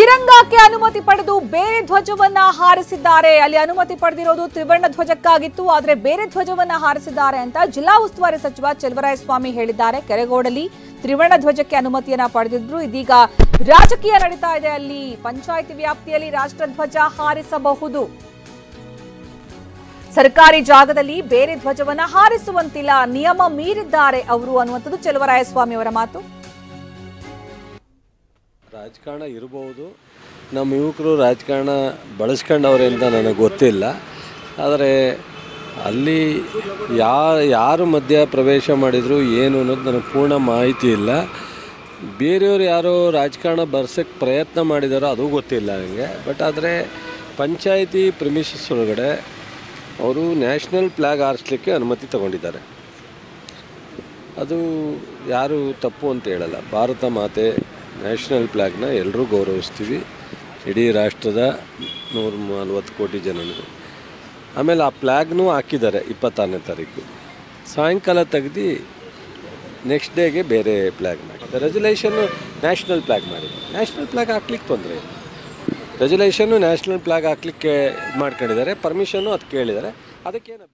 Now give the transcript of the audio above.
ತಿರಂಗಕ್ಕೆ ಅನುಮತಿ ಪಡೆದು ಬೇರೆ ಧ್ವಜವನ್ನ ಹಾರಿಸಿದ್ದಾರೆ. ಅಲ್ಲಿ ಅನುಮತಿ ಪಡೆದಿರೋದು ತ್ರಿವರ್ಣ ಧ್ವಜಕ್ಕಾಗಿತ್ತು, ಆದರೆ ಬೇರೆ ಧ್ವಜವನ್ನ ಹಾರಿಸಿದ್ದಾರೆ ಅಂತ ಜಿಲ್ಲಾ ಉಸ್ತುವಾರಿ ಸಚಿವ ಚಲುವರಾಯಸ್ವಾಮಿ ಹೇಳಿದ್ದಾರೆ. ಕೆರೆಗೋಡಲ್ಲಿ ತ್ರಿವರ್ಣ ಧ್ವಜಕ್ಕೆ ಅನುಮತಿಯನ್ನ ಪಡೆದಿದ್ರು. ಇದೀಗ ರಾಜಕೀಯ ನಡೀತಾ ಇದೆ. ಅಲ್ಲಿ ಪಂಚಾಯಿತಿ ವ್ಯಾಪ್ತಿಯಲ್ಲಿ ರಾಷ್ಟ್ರಧ್ವಜ ಹಾರಿಸಬಹುದು, ಸರ್ಕಾರಿ ಜಾಗದಲ್ಲಿ ಬೇರೆ ಧ್ವಜವನ್ನ ಹಾರಿಸುವಂತಿಲ್ಲ, ನಿಯಮ ಮೀರಿದ್ದಾರೆ ಅವರು ಅನ್ನುವಂಥದ್ದು ಚಲುವರಾಯಸ್ವಾಮಿ ಅವರ ಮಾತು. ರಾಜಕಾರಣ ಇರಬಹುದು, ನಮ್ಮ ಯುವಕರು ರಾಜಕಾರಣ ಬಳಸ್ಕೊಂಡವ್ರೆ ಅಂತ ನನಗೆ ಗೊತ್ತಿಲ್ಲ. ಆದರೆ ಅಲ್ಲಿ ಯಾರು ಮಧ್ಯ ಪ್ರವೇಶ ಮಾಡಿದರು ಏನು ಅನ್ನೋದು ನನಗೆ ಪೂರ್ಣ ಮಾಹಿತಿ ಇಲ್ಲ. ಬೇರೆಯವರು ಯಾರೋ ರಾಜಕಾರಣ ಬರ್ಸೋಕ್ಕೆ ಪ್ರಯತ್ನ ಮಾಡಿದಾರೋ ಅದು ಗೊತ್ತಿಲ್ಲ ನನಗೆ. ಬಟ್ ಆದರೆ ಪಂಚಾಯಿತಿ ಪ್ರಿಮಿಸಸ್ ಒಳಗಡೆ ಅವರು ನ್ಯಾಷನಲ್ ಫ್ಲ್ಯಾಗ್ ಹಾರಿಸ್ಲಿಕ್ಕೆ ಅನುಮತಿ ತಗೊಂಡಿದ್ದಾರೆ. ಅದು ಯಾರು ತಪ್ಪು ಅಂತ ಹೇಳಲ್ಲ. ಭಾರತ ಮಾತೆ ನ್ಯಾಷನಲ್ ಫ್ಲ್ಯಾಗ್ನ ಎಲ್ಲರೂ ಗೌರವಿಸ್ತೀವಿ, ಇಡೀ ರಾಷ್ಟ್ರದ 140 ಕೋಟಿ ಜನರು. ಆಮೇಲೆ ಆ ಫ್ಲ್ಯಾಗ್ನೂ ಹಾಕಿದ್ದಾರೆ 26ನೇ ತಾರೀಕು ಸಾಯಂಕಾಲ ತೆಗೆದು ನೆಕ್ಸ್ಟ್ ಡೇಗೆ ಬೇರೆ ಫ್ಲ್ಯಾಗ್ ಮಾಡಿದ್ದಾರೆ. ರೆಜುಲೇಷನ್ನು ನ್ಯಾಷನಲ್ ಫ್ಲ್ಯಾಗ್ ಮಾಡಿದ್ದಾರೆ. ನ್ಯಾಷನಲ್ ಫ್ಲ್ಯಾಗ್ ಹಾಕ್ಲಿಕ್ಕೆ ತೊಂದರೆ ಇಲ್ಲ. ರೆಜುಲೇಷನ್ನು ನ್ಯಾಷನಲ್ ಫ್ಲ್ಯಾಗ್ ಹಾಕ್ಲಿಕ್ಕೆ ಮಾಡ್ಕೊಂಡಿದ್ದಾರೆ, ಪರ್ಮಿಷನ್ನು ಅದು ಕೇಳಿದ್ದಾರೆ, ಅದಕ್ಕೇನು